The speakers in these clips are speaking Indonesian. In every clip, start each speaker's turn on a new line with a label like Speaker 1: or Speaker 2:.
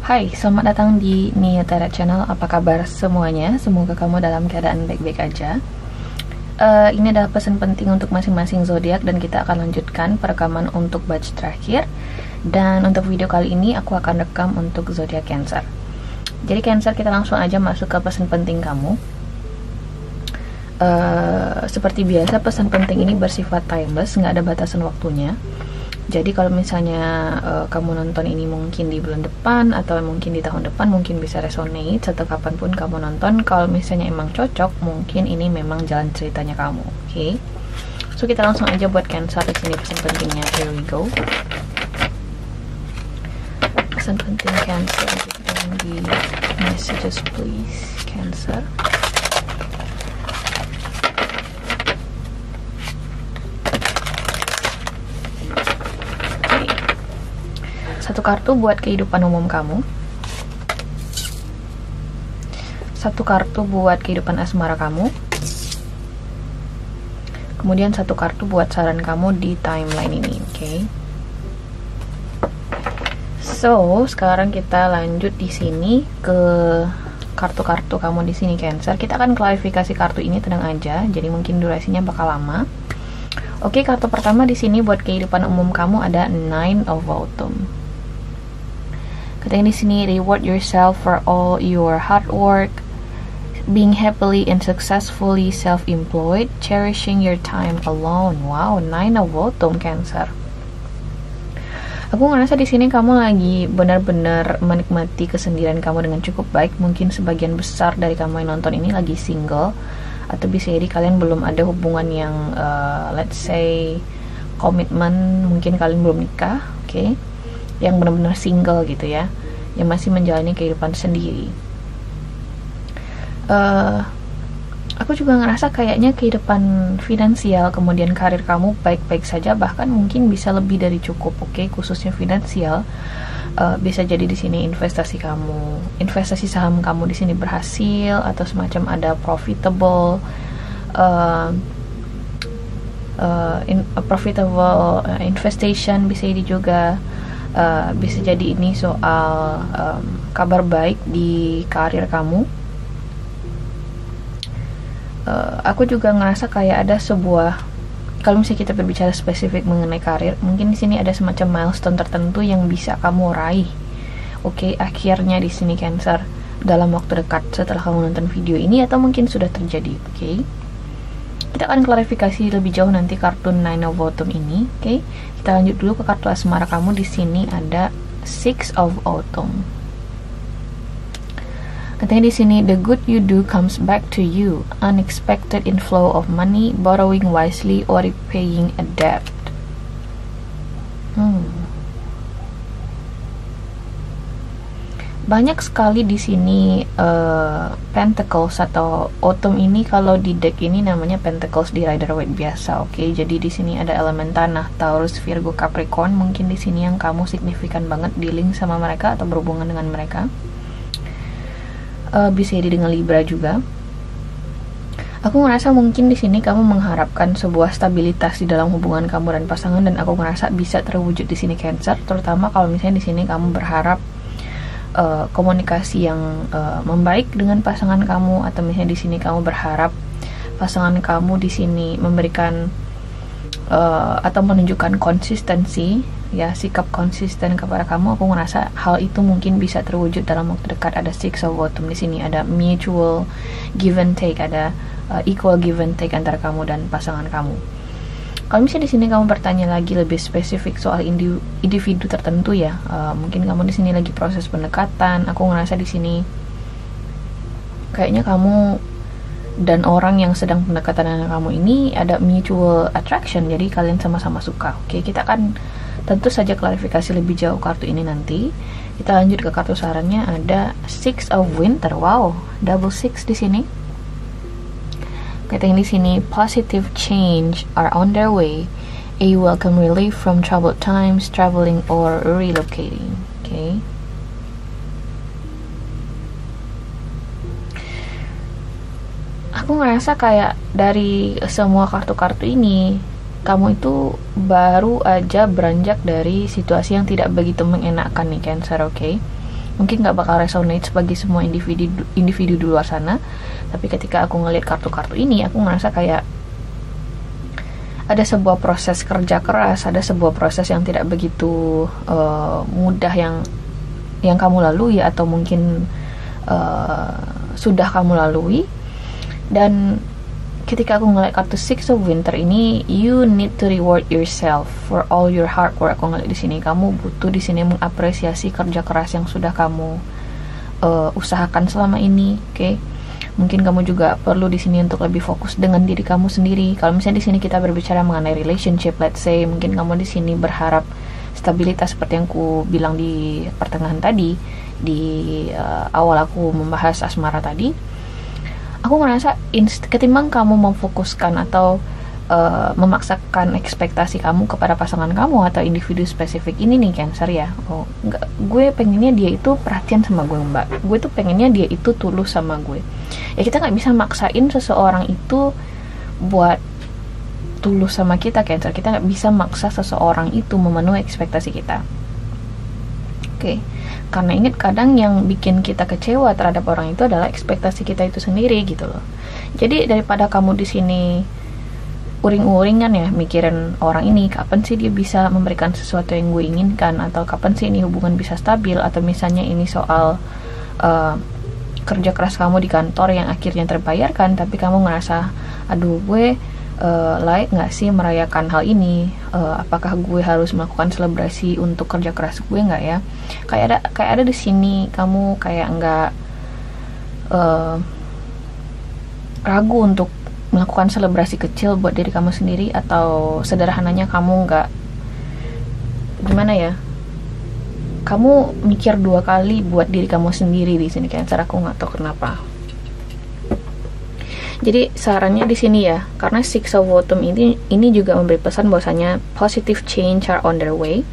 Speaker 1: Hai, selamat datang di Niatara Channel. Apa kabar semuanya? Semoga kamu dalam keadaan baik-baik aja. Ini adalah pesan penting untuk masing-masing zodiak dan kita akan lanjutkan perekaman untuk batch terakhir. Dan untuk video kali ini aku akan rekam untuk zodiak Cancer. Jadi Cancer, kita langsung aja masuk ke pesan penting kamu. Seperti biasa, pesan penting ini bersifat timeless, nggak ada batasan waktunya. Jadi kalau misalnya kamu nonton ini mungkin di bulan depan atau mungkin di tahun depan, mungkin bisa resonate atau kapanpun kamu nonton. Kalau misalnya emang cocok, mungkin ini memang jalan ceritanya kamu. Oke? So kita langsung aja buat Cancer di sini pesan pentingnya. Here we go. Pesan penting Cancer di messages please, Cancer. Satu kartu buat kehidupan umum kamu, satu kartu buat kehidupan asmara kamu, kemudian satu kartu buat saran kamu di timeline ini. Oke. So sekarang kita lanjut di sini ke kartu-kartu kamu di sini Cancer. Kita akan klarifikasi kartu ini, tenang aja. Jadi mungkin durasinya bakal lama. Oke, kartu pertama di sini buat kehidupan umum kamu ada Nine of Autumn. Katanya di sini, reward yourself for all your hard work, being happily and successfully self-employed, cherishing your time alone. Wow, Nine of Autumn Cancer. Aku ngerasa di sini kamu lagi benar-benar menikmati kesendirian kamu dengan cukup baik. Mungkin sebagian besar dari kamu yang nonton ini lagi single, atau bisa jadi kalian belum ada hubungan yang let's say komitmen. Mungkin kalian belum nikah, oke? Yang benar-benar single gitu ya, yang masih menjalani kehidupan sendiri. Aku juga ngerasa kayaknya kehidupan finansial kemudian karir kamu baik-baik saja, bahkan mungkin bisa lebih dari cukup. Oke, khususnya finansial. Bisa jadi di sini investasi saham kamu di sini berhasil, atau semacam ada profitable investation bisa jadi juga. Bisa jadi ini soal kabar baik di karir kamu. Aku juga ngerasa kayak ada sebuah, kalau misalnya kita berbicara spesifik mengenai karir, mungkin di sini ada semacam milestone tertentu yang bisa kamu raih. Oke, akhirnya di sini Cancer dalam waktu dekat setelah kamu nonton video ini, atau mungkin sudah terjadi. Oke. Kita akan klarifikasi lebih jauh nanti kartu Nine of Autumn ini. Oke, kita lanjut dulu ke kartu asmara kamu. Di sini ada Six of Autumn. Katanya di sini, the good you do comes back to you, unexpected inflow of money, borrowing wisely, or repaying a debt. Banyak sekali di sini pentacles atau autumn ini. Kalau di deck ini namanya pentacles di Rider Waite biasa. Oke, jadi di sini ada elemen tanah, Taurus, Virgo, Capricorn. Mungkin di sini yang kamu signifikan banget dealing sama mereka atau berhubungan dengan mereka. Bisa jadi dengan Libra juga. Aku ngerasa mungkin di sini kamu mengharapkan sebuah stabilitas di dalam hubungan kamu dan pasangan, dan aku ngerasa bisa terwujud di sini Cancer. Terutama kalau misalnya di sini kamu berharap komunikasi yang membaik dengan pasangan kamu, atau misalnya di sini kamu berharap pasangan kamu di sini memberikan atau menunjukkan konsistensi, ya, sikap konsisten kepada kamu. Aku ngerasa hal itu mungkin bisa terwujud dalam waktu dekat. Ada Six of Autumn di sini, ada mutual give and take, ada equal give and take antara kamu dan pasangan kamu. Kalau misalnya di sini kamu bertanya lagi lebih spesifik soal individu tertentu ya, mungkin kamu di sini lagi proses pendekatan. Aku ngerasa di sini kayaknya kamu dan orang yang sedang pendekatan dengan kamu ini ada mutual attraction, jadi kalian sama-sama suka. Oke, kita akan tentu saja klarifikasi lebih jauh kartu ini nanti. Kita lanjut ke kartu sarannya, ada Six of Winter. Wow, double six di sini. Katanya di sini, positive change are on their way, a welcome relief from troubled times, traveling or relocating. Okay. Aku ngerasa kayak dari semua kartu-kartu ini, kamu itu baru aja beranjak dari situasi yang tidak begitu mengenakan nih Cancer, oke? mungkin nggak bakal resonate bagi semua individu di luar sana, tapi ketika aku ngeliat kartu-kartu ini, aku ngerasa kayak ada sebuah proses kerja keras, ada sebuah proses yang tidak begitu mudah yang kamu lalui, atau mungkin sudah kamu lalui. Dan ketika aku ngeliat kartu Six of Winter ini, you need to reward yourself for all your hard work. Aku ngeliat di sini, kamu butuh di sini mengapresiasi kerja keras yang sudah kamu usahakan selama ini, oke? Mungkin kamu juga perlu di sini untuk lebih fokus dengan diri kamu sendiri. Kalau misalnya di sini kita berbicara mengenai relationship, let's say, mungkin kamu di sini berharap stabilitas seperti yang aku bilang di pertengahan tadi, di awal aku membahas asmara tadi. Aku ngerasa ketimbang kamu memfokuskan atau memaksakan ekspektasi kamu kepada pasangan kamu atau individu spesifik ini nih Cancer ya, enggak, gue pengennya dia itu perhatian sama gue mbak, gue tuh pengennya dia itu tulus sama gue. Ya kita nggak bisa maksain seseorang itu buat tulus sama kita Cancer, kita nggak bisa maksa seseorang itu memenuhi ekspektasi kita, oke? Karena ingat, kadang yang bikin kita kecewa terhadap orang itu adalah ekspektasi kita itu sendiri gitu loh. Jadi daripada kamu di sini uring-uringan ya mikirin orang ini, kapan sih dia bisa memberikan sesuatu yang gue inginkan, atau kapan sih ini hubungan bisa stabil, atau misalnya ini soal kerja keras kamu di kantor yang akhirnya terbayarkan, tapi kamu ngerasa aduh gue layak nggak sih merayakan hal ini, apakah gue harus melakukan selebrasi untuk kerja keras gue nggak ya, kayak ada di sini kamu kayak nggak ragu untuk melakukan selebrasi kecil buat diri kamu sendiri, atau sederhananya kamu nggak, gimana ya, kamu mikir 2 kali buat diri kamu sendiri di sini Cancer. Aku nggak tahu kenapa. Jadi sarannya di sini ya, karena Six of Autumn ini juga memberi pesan bahwasanya positive change are on their way.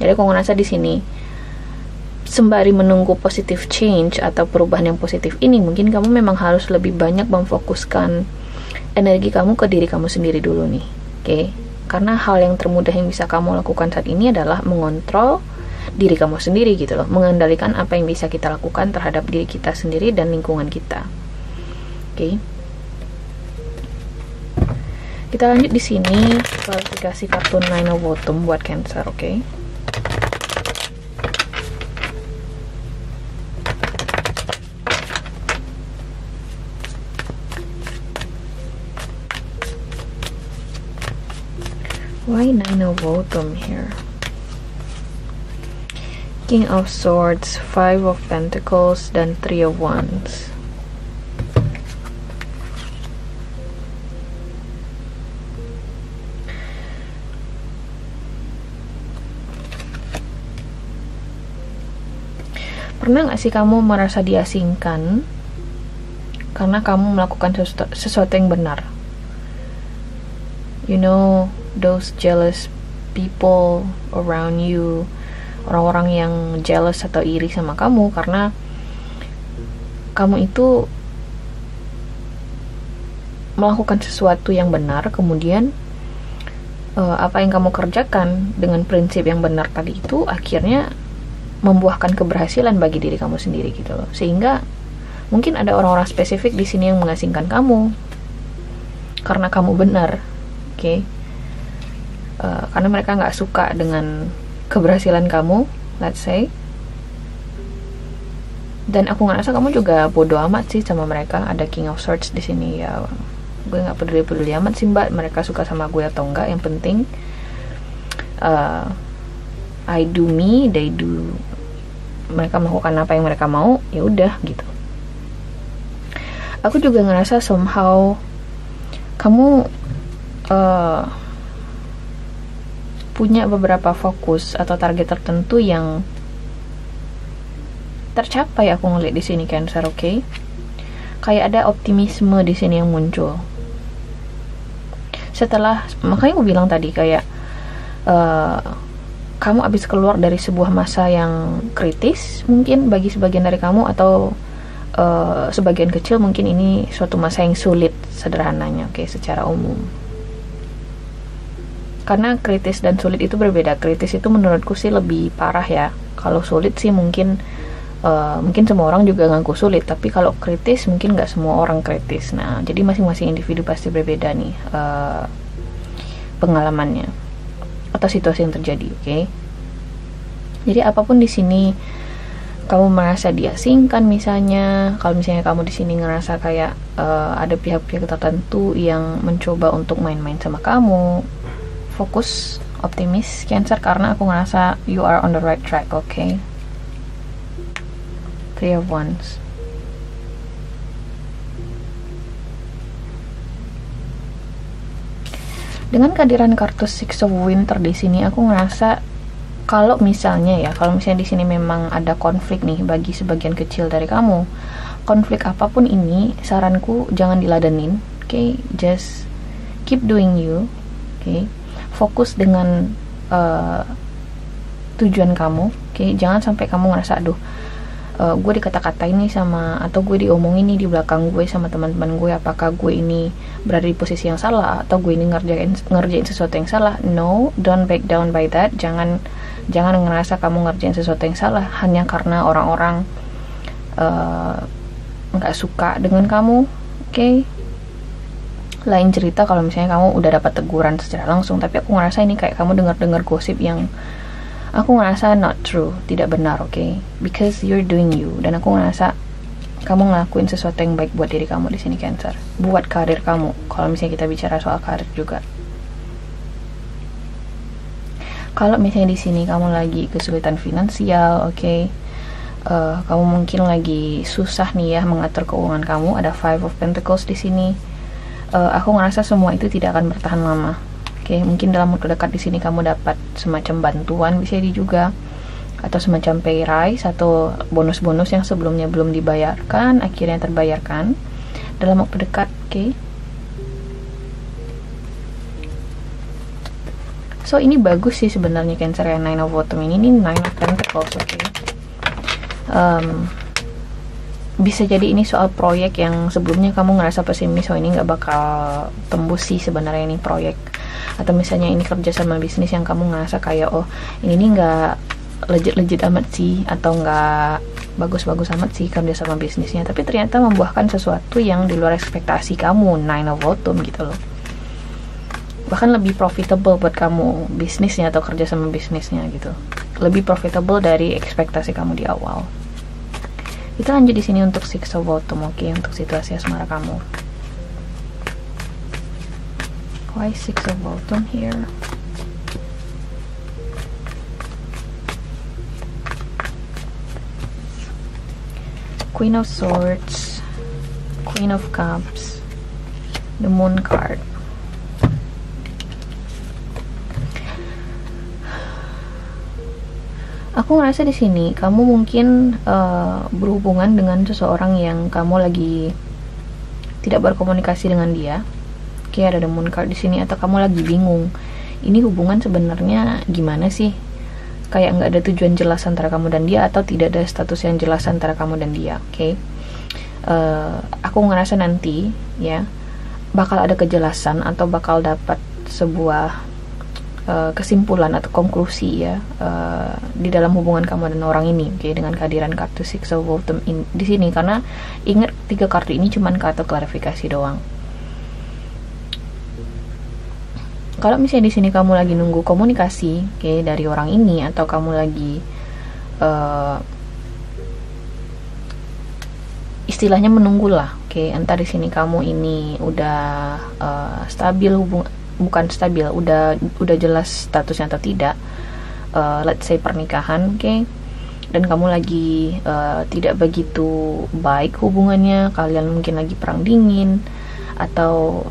Speaker 1: Jadi aku ngerasa di sini sembari menunggu positive change atau perubahan yang positif ini, mungkin kamu memang harus lebih banyak memfokuskan energi kamu ke diri kamu sendiri dulu nih, oke? Karena hal yang termudah yang bisa kamu lakukan saat ini adalah mengontrol diri kamu sendiri gitu loh, mengendalikan apa yang bisa kita lakukan terhadap diri kita sendiri dan lingkungan kita, oke? Kita lanjut di sini klarifikasi kartu Nine of Autumn buat Cancer, oke? Why Nine of Autumn here? King of Swords, Five of Pentacles, dan Three of Wands. Pernah gak sih kamu merasa diasingkan karena kamu melakukan sesuatu yang benar? You know, those jealous people around you, orang-orang yang jealous atau iri sama kamu karena kamu itu melakukan sesuatu yang benar, kemudian apa yang kamu kerjakan dengan prinsip yang benar tadi itu akhirnya membuahkan keberhasilan bagi diri kamu sendiri gitu loh. Sehingga mungkin ada orang-orang spesifik di sini yang mengasingkan kamu karena kamu benar, oke? Karena mereka nggak suka dengan keberhasilan kamu, let's say. Dan aku ngerasa kamu juga bodoh amat sih sama mereka. Ada King of Swords di sini ya. Gue nggak peduli amat sih mbak, mereka suka sama gue atau enggak. Yang penting I do me, they do. Mereka melakukan apa yang mereka mau, ya udah gitu. Aku juga ngerasa somehow kamu punya beberapa fokus atau target tertentu yang tercapai. Aku ngeliat di sini Cancer, oke? Kayak ada optimisme di sini yang muncul. Setelah, makanya aku bilang tadi kayak kamu habis keluar dari sebuah masa yang kritis mungkin bagi sebagian dari kamu, atau sebagian kecil mungkin ini suatu masa yang sulit sederhananya, oke, secara umum. Karena kritis dan sulit itu berbeda. Kritis itu menurutku sih lebih parah ya. Kalau sulit sih mungkin Mungkin semua orang juga ngaku sulit, tapi kalau kritis mungkin nggak semua orang kritis. Nah, jadi masing-masing individu pasti berbeda nih pengalamannya atau situasi yang terjadi. Oke. Jadi apapun di sini kamu merasa diasingkan, misalnya kalau misalnya kamu di sini ngerasa kayak ada pihak-pihak tertentu yang mencoba untuk main-main sama kamu, fokus, optimis Cancer, karena aku ngerasa you are on the right track. Okay. Three of Wands. Dengan kehadiran kartu Six of Winter di sini, aku ngerasa kalau misalnya di sini memang ada konflik nih bagi sebagian kecil dari kamu, konflik apapun ini, saranku jangan diladenin. Okay, just keep doing you. Okay, fokus dengan tujuan kamu. Okay, jangan sampai kamu ngerasa aduh, gue dikata-katain nih sama, atau gue diomongin nih di belakang gue sama teman-teman gue, apakah gue ini berada di posisi yang salah atau gue ini ngerjain sesuatu yang salah. No, don't back down by that. Jangan ngerasa kamu ngerjain sesuatu yang salah hanya karena orang-orang nggak suka dengan kamu. Okay, lain cerita kalau misalnya kamu udah dapat teguran secara langsung, tapi aku ngerasa ini kayak kamu dengar gosip yang aku ngerasa not true, tidak benar. Okay, because you're doing you, dan aku ngerasa kamu ngelakuin sesuatu yang baik buat diri kamu di sini Cancer, buat karir kamu. Kalau misalnya kita bicara soal karir juga, kalau misalnya di sini kamu lagi kesulitan finansial, okay, kamu mungkin lagi susah nih ya mengatur keuangan kamu, ada Five of Pentacles di sini. Aku ngerasa semua itu tidak akan bertahan lama. Oke, mungkin dalam waktu dekat di sini kamu dapat semacam bantuan, bisa jadi juga, atau semacam pay rise atau bonus-bonus yang sebelumnya belum dibayarkan akhirnya terbayarkan dalam waktu dekat. Oke. So ini bagus sih sebenarnya Cancer ya, Nine of Autumn ini Nine of Pentacles. Oke. Bisa jadi ini soal proyek yang sebelumnya kamu ngerasa pesimis, oh ini nggak bakal tembus sih sebenarnya ini proyek, atau misalnya ini kerja sama bisnis yang kamu ngerasa kayak oh ini nih nggak legit amat sih, atau nggak bagus amat sih kerja sama bisnisnya, tapi ternyata membuahkan sesuatu yang di luar ekspektasi kamu, Nine of Autumn gitu loh, bahkan lebih profitable buat kamu bisnisnya atau kerja sama bisnisnya gitu, lebih profitable dari ekspektasi kamu di awal. Kita lanjut di sini untuk Six of Autumn. Oke, untuk situasi asmara kamu. Why Six of Autumn here? Queen of Swords, Queen of Cups, the Moon card. Aku ngerasa di sini kamu mungkin berhubungan dengan seseorang yang kamu lagi tidak berkomunikasi dengan dia. Kayak ada Moon card di sini, atau kamu lagi bingung. Ini hubungan sebenarnya gimana sih? Kayak nggak ada tujuan jelas antara kamu dan dia, atau tidak ada status yang jelas antara kamu dan dia. Oke. Aku ngerasa nanti ya bakal ada kejelasan atau bakal dapat sebuah kesimpulan atau konklusi ya di dalam hubungan kamu dan orang ini, oke, dengan kehadiran kartu Six of Autumn di sini, karena ingat 3 kartu ini cuman kartu klarifikasi doang. Kalau misalnya di sini kamu lagi nunggu komunikasi, oke, dari orang ini, atau kamu lagi istilahnya menunggu lah, oke, entar di sini kamu ini udah stabil bukan stabil, udah jelas statusnya atau tidak, let's say pernikahan, oke, dan kamu lagi tidak begitu baik hubungannya, kalian mungkin lagi perang dingin, atau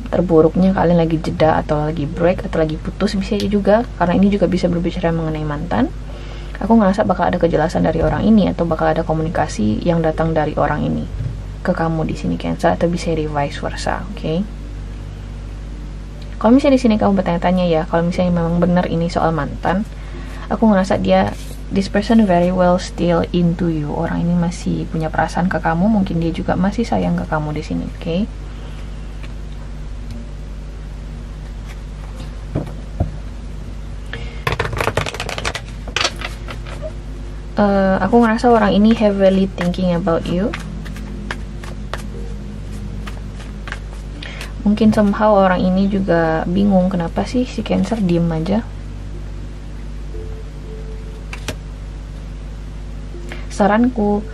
Speaker 1: terburuknya kalian lagi jeda, atau lagi break, atau lagi putus, bisa juga, karena ini juga bisa berbicara mengenai mantan. Aku ngerasa bakal ada kejelasan dari orang ini, atau bakal ada komunikasi yang datang dari orang ini ke kamu di sini Cancer, atau bisa di vice versa, oke. Kalau misalnya di sini kamu bertanya-tanya ya, kalau misalnya memang benar ini soal mantan, aku ngerasa this person very well still into you. Orang ini masih punya perasaan ke kamu, mungkin dia juga masih sayang ke kamu di sini, oke? Aku ngerasa orang ini heavily thinking about you. Mungkin somehow orang ini juga bingung kenapa sih si Cancer diem aja. Saranku,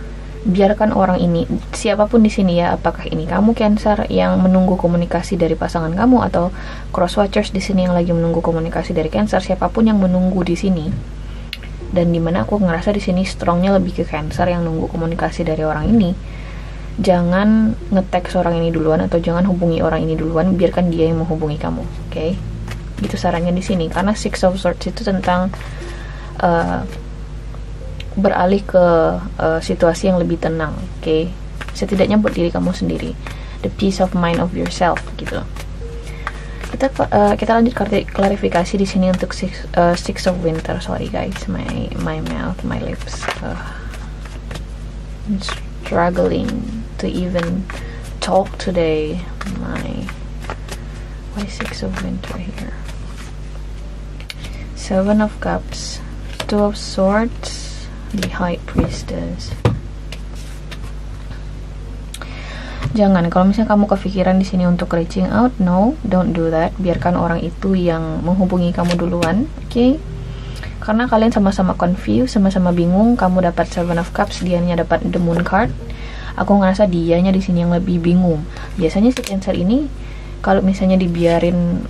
Speaker 1: biarkan orang ini, siapapun di sini ya, apakah ini kamu Cancer yang menunggu komunikasi dari pasangan kamu atau cross watchers di sini yang lagi menunggu komunikasi dari Cancer, siapapun yang menunggu di sini. Dan dimana aku ngerasa di sini strongnya lebih ke Cancer yang nunggu komunikasi dari orang ini. Jangan nge-text orang ini duluan atau jangan hubungi orang ini duluan, biarkan dia yang menghubungi kamu, oke? Itu sarannya di sini, karena Six of Swords itu tentang beralih ke situasi yang lebih tenang, oke? Setidaknya buat diri kamu sendiri, the peace of mind of yourself, gitu. Kita lanjut klarifikasi di sini untuk Six of Winter. Sorry guys, my mouth, my lips, I'm struggling to even talk today. Why Six of Winter here? Seven of Cups, Two of Swords, the High Priestess. Jangan, kalau misalnya kamu kepikiran di sini untuk reaching out, no, don't do that. Biarkan orang itu yang menghubungi kamu duluan, oke? Karena kalian sama-sama confused, sama-sama bingung. Kamu dapat Seven of Cups, dianya dapat the Moon card. Aku ngerasa dianya di sini yang lebih bingung. Biasanya si Cancer ini, kalau misalnya dibiarin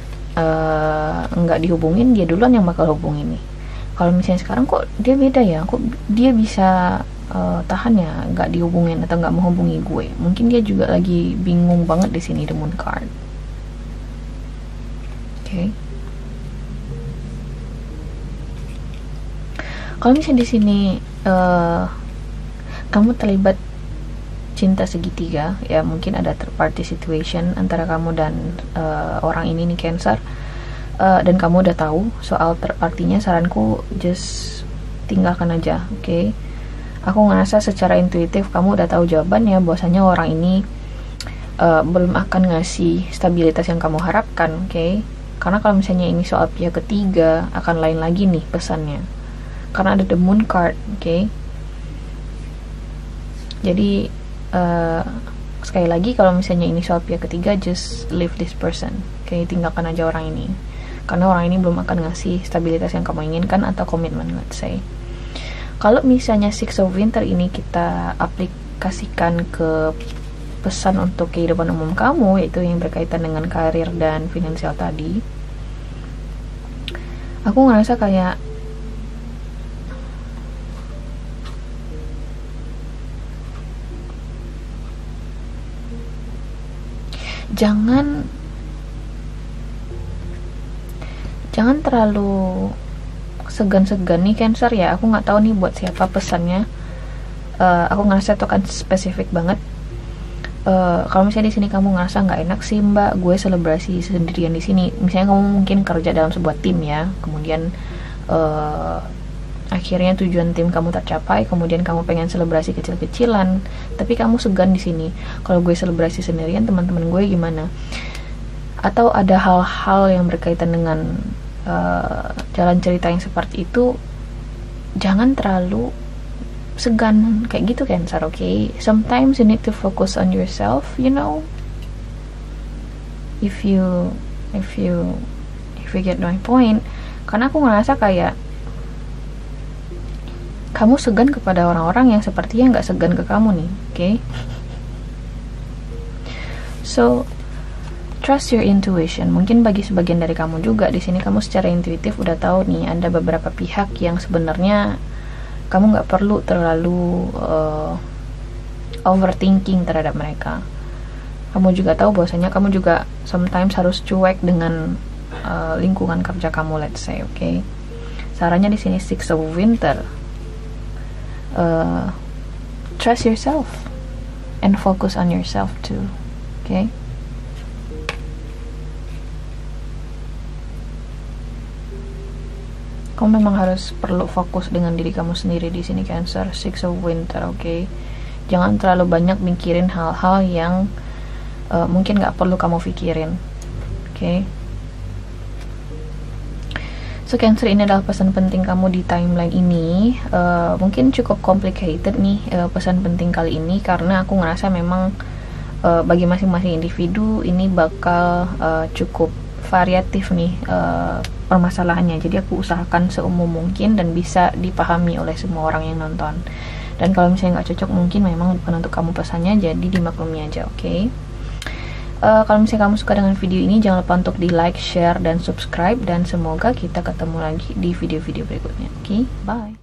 Speaker 1: nggak dihubungin, dia duluan yang bakal hubungin nih. Kalau misalnya sekarang kok dia beda ya, kok dia bisa tahan ya nggak dihubungin atau nggak menghubungi gue. Mungkin dia juga lagi bingung banget di sini, the Moon card. Oke. Kalau misalnya di sini kamu terlibat cinta segitiga, ya mungkin ada third party situation antara kamu dan orang ini nih Cancer, dan kamu udah tahu soal third partinya, saranku just tinggalkan aja, oke? Aku ngerasa secara intuitif kamu udah tahu jawabannya, bahwasanya orang ini belum akan ngasih stabilitas yang kamu harapkan, oke? Karena kalau misalnya ini soal pihak ketiga, akan lain lagi nih pesannya. Karena ada the Moon card, oke? Jadi sekali lagi, kalau misalnya ini soal pihak ketiga, just leave this person, oke? Tinggalkan aja orang ini. Karena orang ini belum akan ngasih stabilitas yang kamu inginkan atau komitmen, let's say. Kalau misalnya Six of Winter ini kita aplikasikan ke pesan untuk kehidupan umum kamu, yaitu yang berkaitan dengan karir dan finansial tadi, aku ngerasa kayak jangan terlalu segan-segan nih Cancer ya. Aku nggak tahu nih buat siapa pesannya. Aku ngerasa itu akan spesifik banget. Kalau misalnya di sini kamu ngerasa nggak enak sih Mbak, gue selebrasi sendirian di sini. Misalnya kamu mungkin kerja dalam sebuah tim ya, kemudian akhirnya tujuan tim kamu tercapai, kemudian kamu pengen selebrasi kecil-kecilan, tapi kamu segan di sini. Kalau gue selebrasi sendirian, teman-teman gue gimana? Atau ada hal-hal yang berkaitan dengan jalan cerita yang seperti itu, jangan terlalu segan kayak gitu Cancer, okay? Sometimes you need to focus on yourself, you know. If you get my point. Karena aku ngerasa kayak kamu segan kepada orang-orang yang sepertinya nggak segan ke kamu nih, okay? So trust your intuition. Mungkin bagi sebagian dari kamu juga di sini, kamu secara intuitif udah tahu nih ada beberapa pihak yang sebenarnya kamu nggak perlu terlalu overthinking terhadap mereka. Kamu juga tahu bahwasanya kamu juga sometimes harus cuek dengan lingkungan kerja kamu, let's say, okay? Sarannya di sini Six of Winter. Trust yourself and focus on yourself too, okay? Kamu memang harus perlu fokus dengan diri kamu sendiri di sini Cancer, Six of Winter, okay? Jangan terlalu banyak mikirin hal-hal yang mungkin nggak perlu kamu pikirin, okay? So Cancer, ini adalah pesan penting kamu di timeline ini. Mungkin cukup complicated nih pesan penting kali ini, karena aku ngerasa memang bagi masing-masing individu ini bakal cukup variatif nih permasalahannya. Jadi aku usahakan seumum mungkin dan bisa dipahami oleh semua orang yang nonton. Dan kalau misalnya nggak cocok, mungkin memang bukan untuk kamu pesannya, jadi dimaklumi aja, oke? Kalau misalnya kamu suka dengan video ini, jangan lupa untuk di like, share, dan subscribe. Dan semoga kita ketemu lagi di video-video berikutnya. Oke, bye.